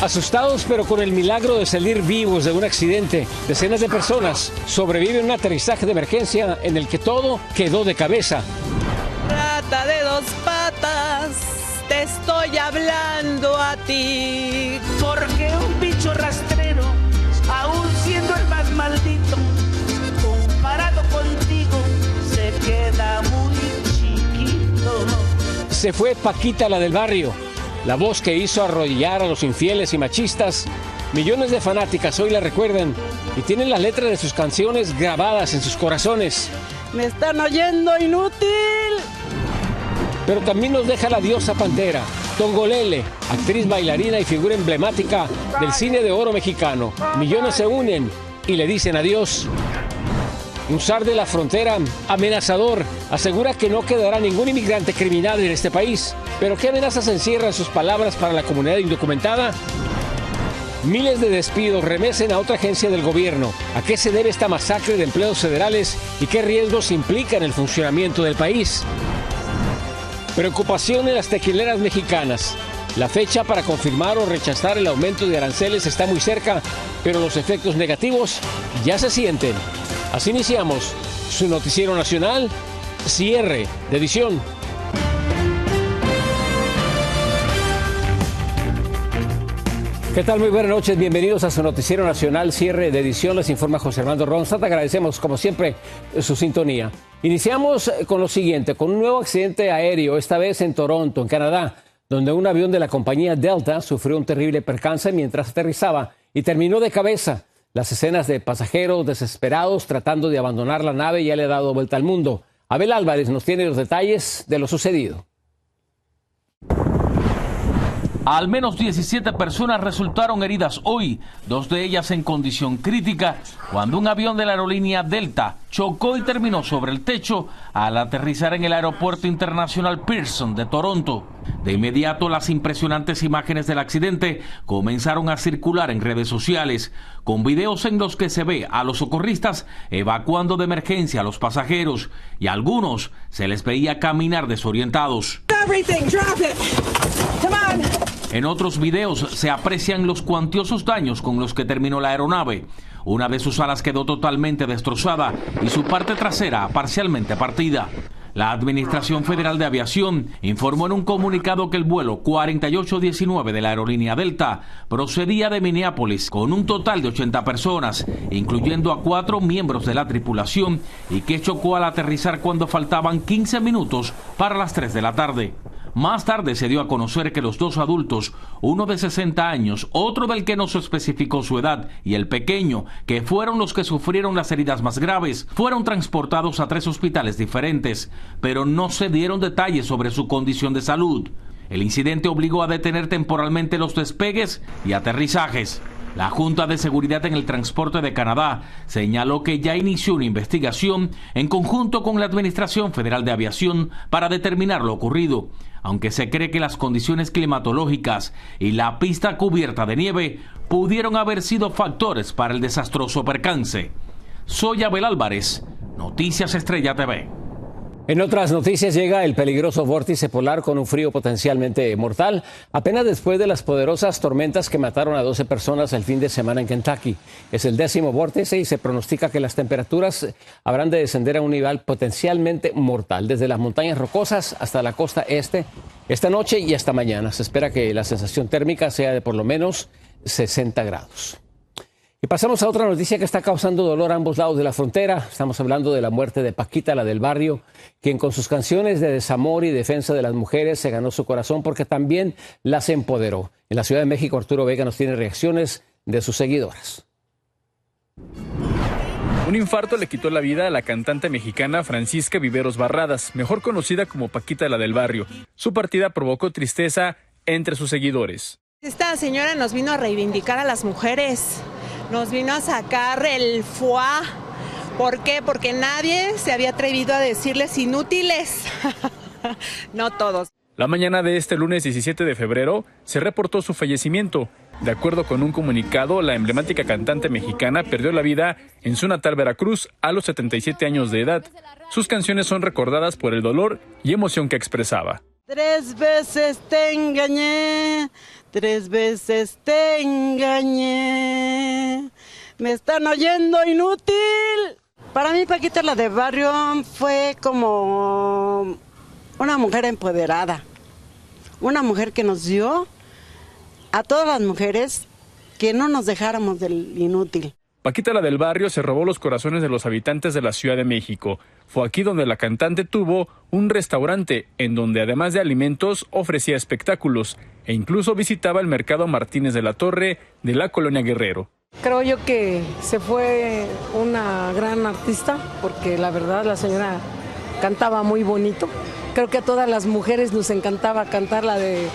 Asustados pero con el milagro de salir vivos de un accidente, decenas de personas sobreviven a un aterrizaje de emergencia en el que todo quedó de cabeza. Rata de dos patas, te estoy hablando a ti. Porque un bicho rastrero, aún siendo el más maldito, comparado contigo, se queda muy chiquito. Se fue Paquita, la del barrio, la voz que hizo arrodillar a los infieles y machistas. Millones de fanáticas hoy la recuerdan y tienen las letras de sus canciones grabadas en sus corazones. ¿Me están oyendo, inútil? Pero también nos deja la diosa Pantera, Tongolele, actriz, bailarina y figura emblemática del cine de oro mexicano. Millones se unen y le dicen adiós. Un zar de la frontera, amenazador, asegura que no quedará ningún inmigrante criminal en este país. ¿Pero qué amenazas encierran sus palabras para la comunidad indocumentada? Miles de despidos remecen a otra agencia del gobierno. ¿A qué se debe esta masacre de empleos federales y qué riesgos implica en el funcionamiento del país? Preocupación en las tequileras mexicanas. La fecha para confirmar o rechazar el aumento de aranceles está muy cerca, pero los efectos negativos ya se sienten. Así iniciamos su noticiero nacional, cierre de edición. ¿Qué tal? Muy buenas noches, bienvenidos a su noticiero nacional, cierre de edición. Les informa José Armando Ronstadt. Agradecemos, como siempre, su sintonía. Iniciamos con lo siguiente, con un nuevo accidente aéreo, esta vez en Toronto, en Canadá, donde un avión de la compañía Delta sufrió un terrible percance mientras aterrizaba y terminó de cabeza. Las escenas de pasajeros desesperados tratando de abandonar la nave ya le ha dado vuelta al mundo. Abel Álvarez nos tiene los detalles de lo sucedido. Al menos 17 personas resultaron heridas hoy, 2 de ellas en condición crítica, cuando un avión de la aerolínea Delta chocó y terminó sobre el techo al aterrizar en el aeropuerto internacional Pearson de Toronto. De inmediato, las impresionantes imágenes del accidente comenzaron a circular en redes sociales, con videos en los que se ve a los socorristas evacuando de emergencia a los pasajeros y a algunos se les veía caminar desorientados. En otros videos se aprecian los cuantiosos daños con los que terminó la aeronave. Una de sus alas quedó totalmente destrozada y su parte trasera parcialmente partida. La Administración Federal de Aviación informó en un comunicado que el vuelo 4819 de la aerolínea Delta procedía de Minneapolis con un total de 80 personas, incluyendo a 4 miembros de la tripulación, y que chocó al aterrizar cuando faltaban 15 minutos para las 3 de la tarde. Más tarde se dio a conocer que los 2 adultos, uno de 60 años, otro del que no se especificó su edad, y el pequeño, que fueron los que sufrieron las heridas más graves, fueron transportados a 3 hospitales diferentes, pero no se dieron detalles sobre su condición de salud. El incidente obligó a detener temporalmente los despegues y aterrizajes. La Junta de Seguridad en el Transporte de Canadá señaló que ya inició una investigación en conjunto con la Administración Federal de Aviación para determinar lo ocurrido, aunque se cree que las condiciones climatológicas y la pista cubierta de nieve pudieron haber sido factores para el desastroso percance. Soy Abel Álvarez, Noticias Estrella TV. En otras noticias, llega el peligroso vórtice polar con un frío potencialmente mortal, apenas después de las poderosas tormentas que mataron a 12 personas el fin de semana en Kentucky. Es el 10º vórtice y se pronostica que las temperaturas habrán de descender a un nivel potencialmente mortal, desde las montañas rocosas hasta la costa este, esta noche y hasta mañana. Se espera que la sensación térmica sea de por lo menos 60 grados. Y pasamos a otra noticia que está causando dolor a ambos lados de la frontera. Estamos hablando de la muerte de Paquita, la del barrio, quien con sus canciones de desamor y defensa de las mujeres se ganó su corazón porque también las empoderó. En la Ciudad de México, Arturo Vega nos tiene reacciones de sus seguidoras. Un infarto le quitó la vida a la cantante mexicana Francisca Viveros Barradas, mejor conocida como Paquita, la del barrio. Su partida provocó tristeza entre sus seguidores. Esta señora nos vino a reivindicar a las mujeres. Nos vino a sacar el foie. ¿Por qué? Porque nadie se había atrevido a decirles inútiles. No todos. La mañana de este lunes 17 de febrero se reportó su fallecimiento. De acuerdo con un comunicado, la emblemática cantante mexicana perdió la vida en su natal Veracruz a los 77 años de edad. Sus canciones son recordadas por el dolor y emoción que expresaba. 3 veces te engañé, 3 veces te engañé. Me están oyendo, inútil. Para mí, Paquita, la de Barrio, fue como una mujer empoderada. Una mujer que nos dio a todas las mujeres que no nos dejáramos del inútil. Paquita, la del Barrio, se robó los corazones de los habitantes de la Ciudad de México. Fue aquí donde la cantante tuvo un restaurante en donde, además de alimentos, ofrecía espectáculos e incluso visitaba el mercado Martínez de la Torre de la Colonia Guerrero. Creo yo que se fue una gran artista porque la verdad la señora cantaba muy bonito. Creo que a todas las mujeres nos encantaba cantar la de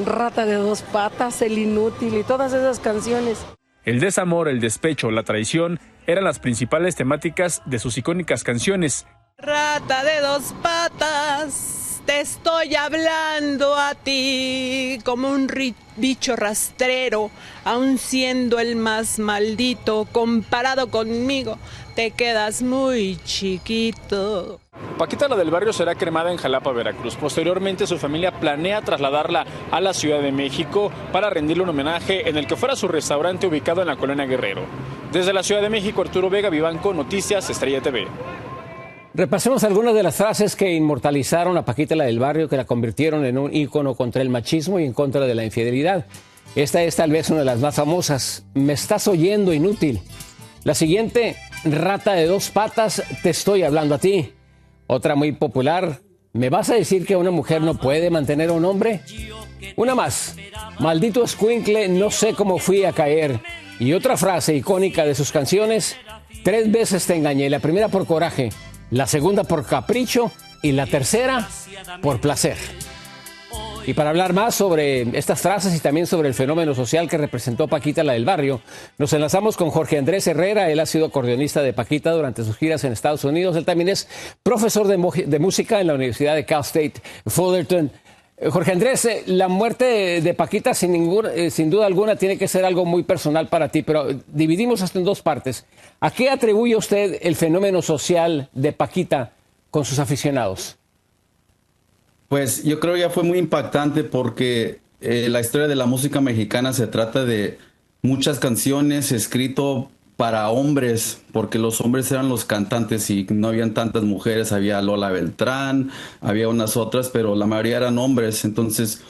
Rata de 2 patas, El inútil y todas esas canciones. El desamor, el despecho, la traición eran las principales temáticas de sus icónicas canciones. Rata de 2 patas, te estoy hablando a ti como un bicho rastrero, aun siendo el más maldito, comparado conmigo, te quedas muy chiquito. Paquita, la del Barrio, será cremada en Jalapa, Veracruz. Posteriormente, su familia planea trasladarla a la Ciudad de México para rendirle un homenaje en el que fuera su restaurante ubicado en la Colonia Guerrero. Desde la Ciudad de México, Arturo Vega Vivanco, Noticias Estrella TV. Repasemos algunas de las frases que inmortalizaron a Paquita, la del Barrio, que la convirtieron en un ícono contra el machismo y en contra de la infidelidad. Esta es tal vez una de las más famosas. Me estás oyendo, inútil. La siguiente, rata de 2 patas, te estoy hablando a ti. Otra muy popular, ¿me vas a decir que una mujer no puede mantener a un hombre? Una más, maldito escuincle, no sé cómo fui a caer. Y otra frase icónica de sus canciones, 3 veces te engañé, la primera por coraje, la segunda por capricho y la tercera por placer. Y para hablar más sobre estas frases y también sobre el fenómeno social que representó Paquita, la del Barrio, nos enlazamos con Jorge Andrés Herrera. Él ha sido acordeonista de Paquita durante sus giras en Estados Unidos. Él también es profesor de música en la Universidad de Cal State Fullerton. Jorge Andrés, la muerte de Paquita sin duda alguna tiene que ser algo muy personal para ti, pero dividimos esto en 2 partes. ¿A qué atribuye usted el fenómeno social de Paquita con sus aficionados? Pues yo creo que ya fue muy impactante porque la historia de la música mexicana se trata de muchas canciones escrito para hombres, porque los hombres eran los cantantes y no habían tantas mujeres. Había Lola Beltrán, había unas otras, pero la mayoría eran hombres. Entonces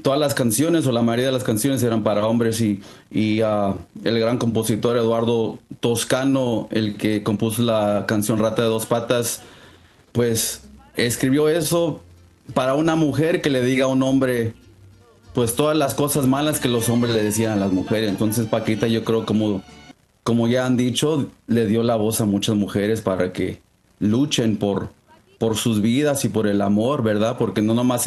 todas las canciones o la mayoría de las canciones eran para hombres y el gran compositor Eduardo Toscano, el que compuso la canción Rata de 2 patas, pues escribió eso para una mujer que le diga a un hombre pues todas las cosas malas que los hombres le decían a las mujeres. Entonces Paquita, yo creo, como ya han dicho, le dio la voz a muchas mujeres para que luchen por sus vidas y por el amor, ¿verdad? Porque no nomás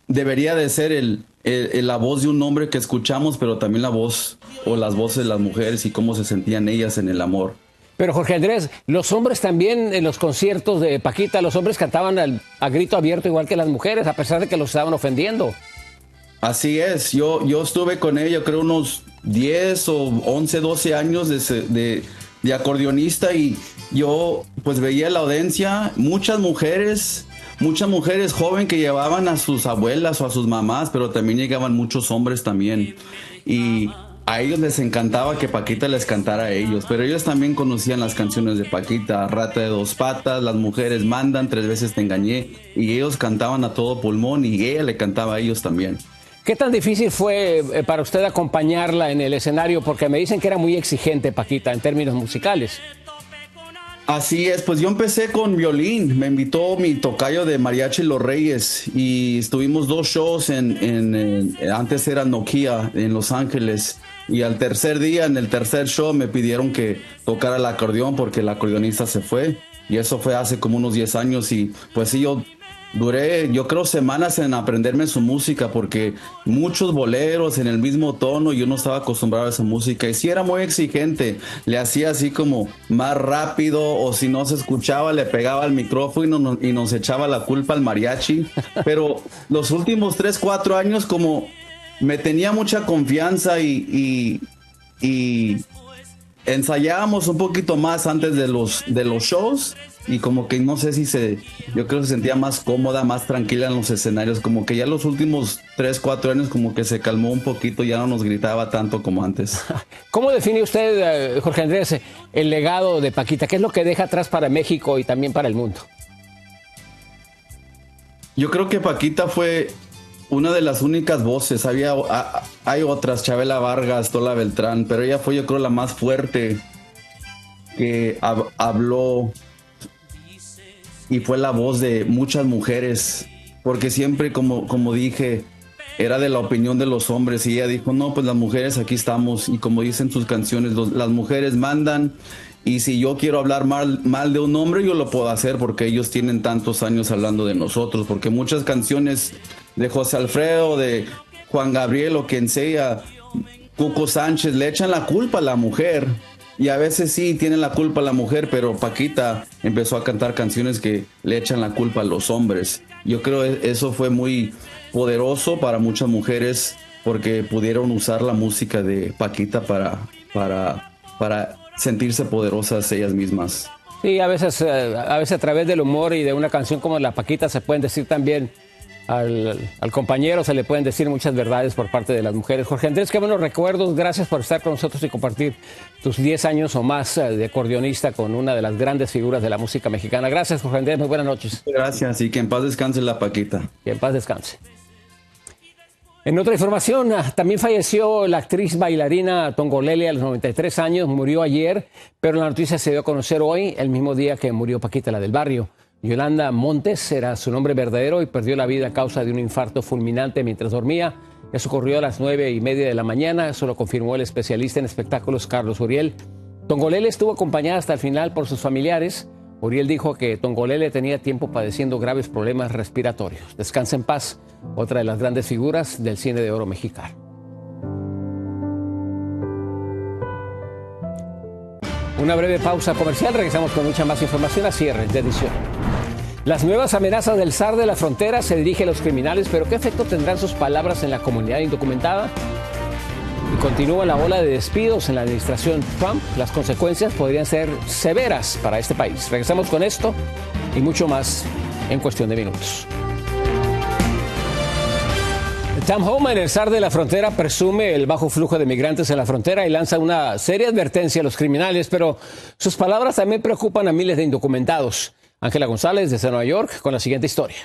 debería de ser la voz de un hombre que escuchamos, pero también la voz o las voces de las mujeres y cómo se sentían ellas en el amor. Pero Jorge Andrés, los hombres también en los conciertos de Paquita, los hombres cantaban a grito abierto igual que las mujeres, a pesar de que los estaban ofendiendo. Así es, yo estuve con ella, creo unos 10 o 11, 12 años de acordeonista y yo pues veía la audiencia, muchas mujeres jóvenes que llevaban a sus abuelas o a sus mamás, pero también llegaban muchos hombres también. Y a ellos les encantaba que Paquita les cantara a ellos, pero ellos también conocían las canciones de Paquita, Rata de 2 patas, Las mujeres mandan, 3 veces te engañé, y ellos cantaban a todo pulmón y ella le cantaba a ellos también. ¿Qué tan difícil fue para usted acompañarla en el escenario? Porque me dicen que era muy exigente Paquita en términos musicales. Así es, pues yo empecé con violín, me invitó mi tocayo de Mariachi Los Reyes y estuvimos 2 shows antes era Nokia en Los Ángeles, y al tercer día, en el tercer show, me pidieron que tocara el acordeón porque el acordeonista se fue, y eso fue hace como unos 10 años, y pues sí, yo duré, yo creo, semanas en aprenderme su música porque muchos boleros en el mismo tono, yo no estaba acostumbrado a esa música y sí era muy exigente, le hacía así como más rápido o si no se escuchaba le pegaba al micrófono y nos echaba la culpa al mariachi, pero los últimos 3-4 años como me tenía mucha confianza y ensayábamos un poquito más antes de los shows. y como que no sé si yo creo que se sentía más cómoda, más tranquila en los escenarios, como que ya los últimos 3, 4 años como que se calmó un poquito, ya no nos gritaba tanto como antes. ¿Cómo define usted, Jorge Andrés, el legado de Paquita? ¿Qué es lo que deja atrás para México y también para el mundo? Yo creo que Paquita fue una de las únicas voces. Hay otras, Chabela Vargas, Tola Beltrán, pero ella fue, yo creo, la más fuerte que habló y fue la voz de muchas mujeres, porque siempre, como dije, era de la opinión de los hombres, y ella dijo, no, pues las mujeres aquí estamos, y como dicen sus canciones, las mujeres mandan, y si yo quiero hablar mal de un hombre, yo lo puedo hacer, porque ellos tienen tantos años hablando de nosotros, porque muchas canciones de José Alfredo, de Juan Gabriel o quien sea, Cuco Sánchez, le echan la culpa a la mujer, y a veces sí tienen la culpa a la mujer, pero Paquita empezó a cantar canciones que le echan la culpa a los hombres. Yo creo que eso fue muy poderoso para muchas mujeres, porque pudieron usar la música de Paquita para sentirse poderosas ellas mismas. Sí, a veces a través del humor y de una canción como La Paquita se pueden decir también al compañero, se le pueden decir muchas verdades por parte de las mujeres. Jorge Andrés, qué buenos recuerdos. Gracias por estar con nosotros y compartir tus 10 años o más de acordeonista con una de las grandes figuras de la música mexicana. Gracias, Jorge Andrés. Muy buenas noches. Gracias, y que en paz descanse La Paquita. Que en paz descanse. En otra información, también falleció la actriz bailarina Tongolele a los 93 años. Murió ayer, pero la noticia se dio a conocer hoy, el mismo día que murió Paquita, la del barrio. Yolanda Montes era su nombre verdadero y perdió la vida a causa de un infarto fulminante mientras dormía. Eso ocurrió a las 9:30 de la mañana. Eso lo confirmó el especialista en espectáculos Carlos Uriel. Tongolele estuvo acompañada hasta el final por sus familiares. Uriel dijo que Tongolele tenía tiempo padeciendo graves problemas respiratorios. Descansa en paz, otra de las grandes figuras del cine de oro mexicano. Una breve pausa comercial, regresamos con mucha más información a cierre de edición. Las nuevas amenazas del zar de la frontera se dirigen a los criminales, pero ¿qué efecto tendrán sus palabras en la comunidad indocumentada? Y continúa la ola de despidos en la administración Trump. Las consecuencias podrían ser severas para este país. Regresamos con esto y mucho más en cuestión de minutos. Tom Homan, el zar de la frontera, presume el bajo flujo de migrantes en la frontera y lanza una seria advertencia a los criminales, pero sus palabras también preocupan a miles de indocumentados. Ángela González, desde Nueva York, con la siguiente historia.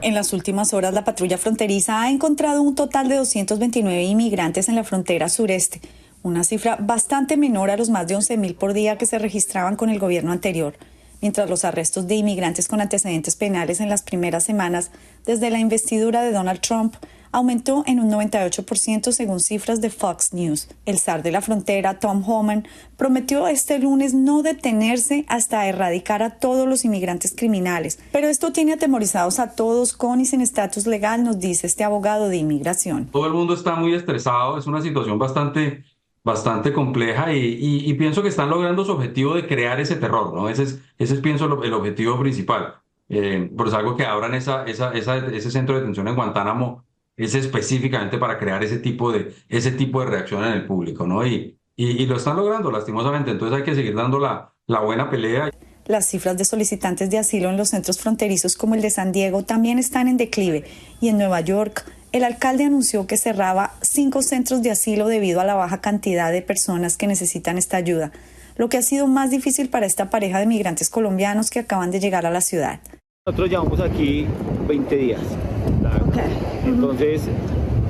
En las últimas horas, la patrulla fronteriza ha encontrado un total de 229 inmigrantes en la frontera sureste, una cifra bastante menor a los más de 11,000 por día que se registraban con el gobierno anterior, mientras los arrestos de inmigrantes con antecedentes penales en las primeras semanas desde la investidura de Donald Trump aumentó en un 98% según cifras de Fox News. El zar de la frontera, Tom Homan, prometió este lunes no detenerse hasta erradicar a todos los inmigrantes criminales. Pero esto tiene atemorizados a todos con y sin estatus legal, nos dice este abogado de inmigración. Todo el mundo está muy estresado, es una situación bastante compleja y pienso que están logrando su objetivo de crear ese terror, ¿no? Ese es pienso, el objetivo principal. Por eso algo que abran ese centro de detención en Guantánamo es específicamente para crear ese tipo de reacción en el público, ¿no? Y lo están logrando, lastimosamente. Entonces hay que seguir dando la buena pelea. Las cifras de solicitantes de asilo en los centros fronterizos como el de San Diego también están en declive. Y en Nueva York, el alcalde anunció que cerraba 5 centros de asilo debido a la baja cantidad de personas que necesitan esta ayuda, lo que ha sido más difícil para esta pareja de migrantes colombianos que acaban de llegar a la ciudad. Nosotros llevamos aquí 20 días. Entonces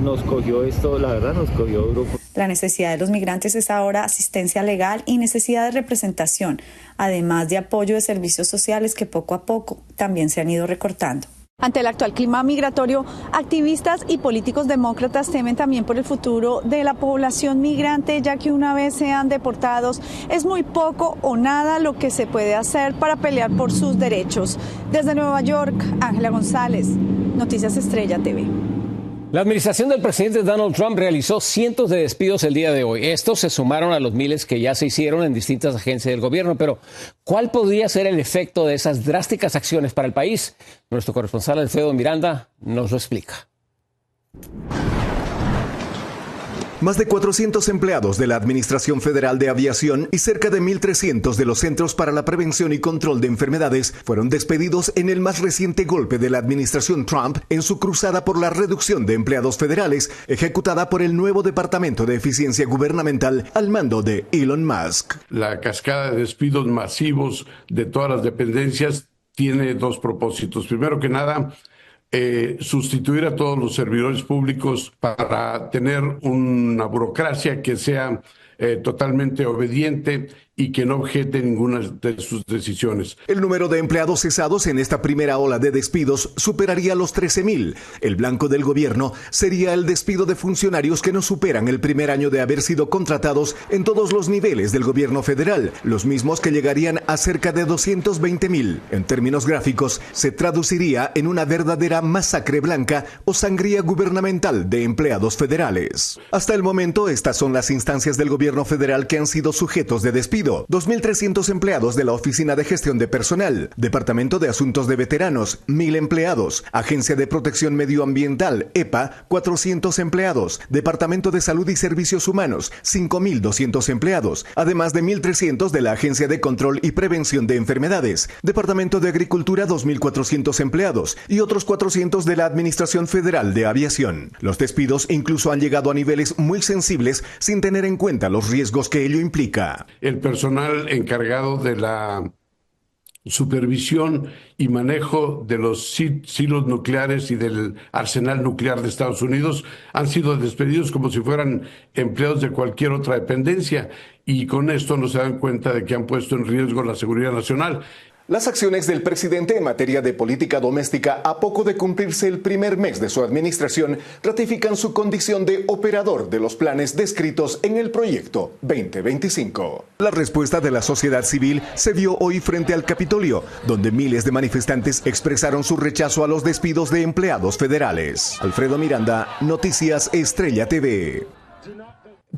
nos cogió esto, la verdad nos cogió duro. La necesidad de los migrantes es ahora asistencia legal y necesidad de representación, además de apoyo de servicios sociales que poco a poco también se han ido recortando. Ante el actual clima migratorio, activistas y políticos demócratas temen también por el futuro de la población migrante, ya que una vez sean deportados, es muy poco o nada lo que se puede hacer para pelear por sus derechos. Desde Nueva York, Ángela González, Noticias Estrella TV. La administración del presidente Donald Trump realizó cientos de despidos el día de hoy. Estos se sumaron a los miles que ya se hicieron en distintas agencias del gobierno. Pero, ¿cuál podría ser el efecto de esas drásticas acciones para el país? Nuestro corresponsal Alfredo Miranda nos lo explica. Más de 400 empleados de la Administración Federal de Aviación y cerca de 1.300 de los Centros para la Prevención y Control de Enfermedades fueron despedidos en el más reciente golpe de la administración Trump en su cruzada por la reducción de empleados federales ejecutada por el nuevo Departamento de Eficiencia Gubernamental al mando de Elon Musk. La cascada de despidos masivos de todas las dependencias tiene dos propósitos. Primero que nada, sustituir a todos los servidores públicos para tener una burocracia que sea totalmente obediente y que no objete ninguna de sus decisiones. El número de empleados cesados en esta primera ola de despidos superaría los 13,000. El blanco del gobierno sería el despido de funcionarios que no superan el primer año de haber sido contratados en todos los niveles del gobierno federal, los mismos que llegarían a cerca de 220,000. En términos gráficos, se traduciría en una verdadera masacre blanca o sangría gubernamental de empleados federales. Hasta el momento, estas son las instancias del gobierno federal que han sido sujetos de despido. 2.300 empleados de la Oficina de Gestión de Personal, Departamento de Asuntos de Veteranos, 1.000 empleados, Agencia de Protección Medioambiental, EPA, 400 empleados, Departamento de Salud y Servicios Humanos, 5.200 empleados, además de 1.300 de la Agencia de Control y Prevención de Enfermedades, Departamento de Agricultura, 2.400 empleados y otros 400 de la Administración Federal de Aviación. Los despidos incluso han llegado a niveles muy sensibles sin tener en cuenta los riesgos que ello implica. El personal encargado de la supervisión y manejo de los silos nucleares y del arsenal nuclear de Estados Unidos han sido despedidos como si fueran empleados de cualquier otra dependencia, y con esto no se dan cuenta de que han puesto en riesgo la seguridad nacional. Las acciones del presidente en materia de política doméstica, a poco de cumplirse el primer mes de su administración, ratifican su condición de operador de los planes descritos en el proyecto 2025. La respuesta de la sociedad civil se vio hoy frente al Capitolio, donde miles de manifestantes expresaron su rechazo a los despidos de empleados federales. Alfredo Miranda, Noticias Estrella TV.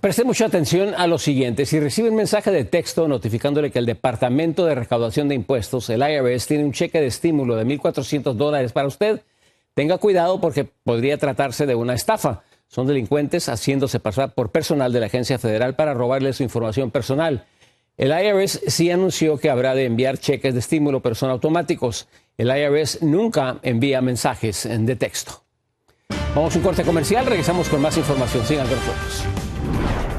Preste mucha atención a lo siguiente. Si recibe un mensaje de texto notificándole que el Departamento de Recaudación de Impuestos, el IRS, tiene un cheque de estímulo de $1,400 para usted, tenga cuidado porque podría tratarse de una estafa. Son delincuentes haciéndose pasar por personal de la agencia federal para robarle su información personal. El IRS sí anunció que habrá de enviar cheques de estímulo, pero son automáticos. El IRS nunca envía mensajes de texto. Vamos a un corte comercial, regresamos con más información. Sigan con nosotros.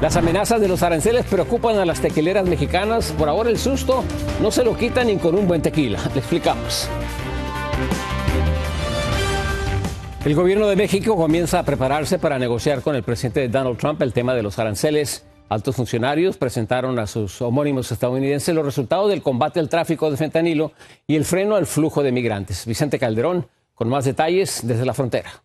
Las amenazas de los aranceles preocupan a las tequileras mexicanas. Por ahora el susto no se lo quitan ni con un buen tequila. Le explicamos. El gobierno de México comienza a prepararse para negociar con el presidente Donald Trump el tema de los aranceles. Altos funcionarios presentaron a sus homónimos estadounidenses los resultados del combate al tráfico de fentanilo y el freno al flujo de migrantes. Vicente Calderón con más detalles desde la frontera.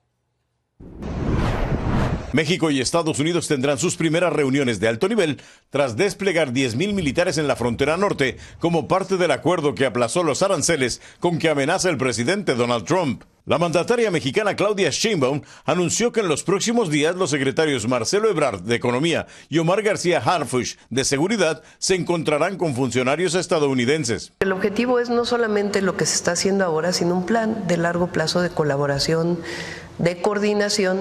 México y Estados Unidos tendrán sus primeras reuniones de alto nivel tras desplegar 10,000 militares en la frontera norte como parte del acuerdo que aplazó los aranceles con que amenaza el presidente Donald Trump. La mandataria mexicana Claudia Sheinbaum anunció que en los próximos días los secretarios Marcelo Ebrard de Economía y Omar García Harfuch de Seguridad se encontrarán con funcionarios estadounidenses. El objetivo es no solamente lo que se está haciendo ahora, sino un plan de largo plazo de colaboración, de coordinación,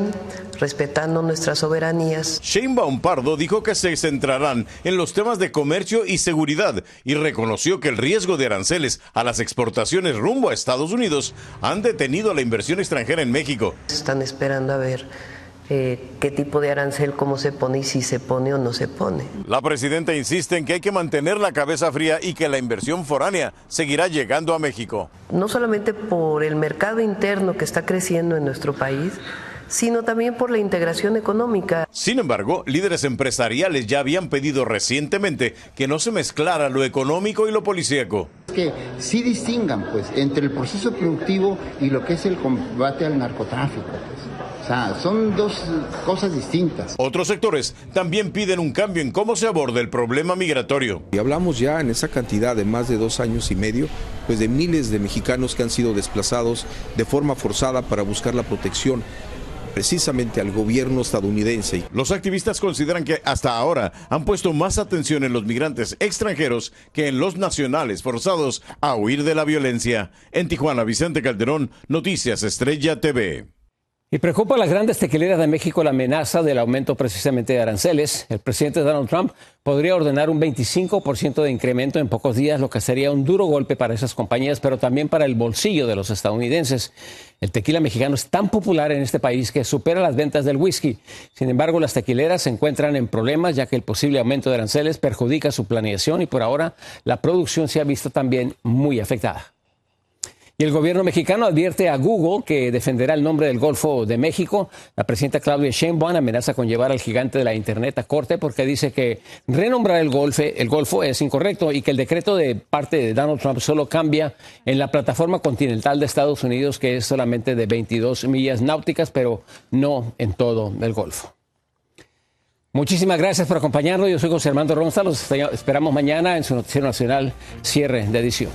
respetando nuestras soberanías. Sheinbaum Pardo dijo que se centrarán en los temas de comercio y seguridad y reconoció que el riesgo de aranceles a las exportaciones rumbo a Estados Unidos han detenido la inversión extranjera en México. Están esperando a ver qué tipo de arancel, cómo se pone y si se pone o no se pone. La presidenta insiste en que hay que mantener la cabeza fría y que la inversión foránea seguirá llegando a México. No solamente por el mercado interno que está creciendo en nuestro país, sino también por la integración económica. Sin embargo, líderes empresariales ya habían pedido recientemente que no se mezclara lo económico y lo policíaco. Que sí distingan pues entre el proceso productivo y lo que es el combate al narcotráfico. O sea, son dos cosas distintas. Otros sectores también piden un cambio en cómo se aborda el problema migratorio. Y hablamos ya en esa cantidad de más de 2 años y medio, pues de miles de mexicanos que han sido desplazados de forma forzada para buscar la protección precisamente al gobierno estadounidense. Los activistas consideran que hasta ahora han puesto más atención en los migrantes extranjeros que en los nacionales forzados a huir de la violencia. En Tijuana, Vicente Calderón, Noticias Estrella TV. Y preocupa a las grandes tequileras de México la amenaza del aumento precisamente de aranceles. El presidente Donald Trump podría ordenar un 25% de incremento en pocos días, lo que sería un duro golpe para esas compañías, pero también para el bolsillo de los estadounidenses. El tequila mexicano es tan popular en este país que supera las ventas del whisky. Sin embargo, las tequileras se encuentran en problemas ya que el posible aumento de aranceles perjudica su planeación y por ahora la producción se ha visto también muy afectada. Y el gobierno mexicano advierte a Google que defenderá el nombre del Golfo de México. La presidenta Claudia Sheinbaum amenaza con llevar al gigante de la Internet a corte porque dice que renombrar el Golfo es incorrecto y que el decreto de parte de Donald Trump solo cambia en la plataforma continental de Estados Unidos, que es solamente de 22 millas náuticas, pero no en todo el Golfo. Muchísimas gracias por acompañarnos. Yo soy José Armando Ronza. Los esperamos mañana en su Noticiero Nacional, cierre de edición.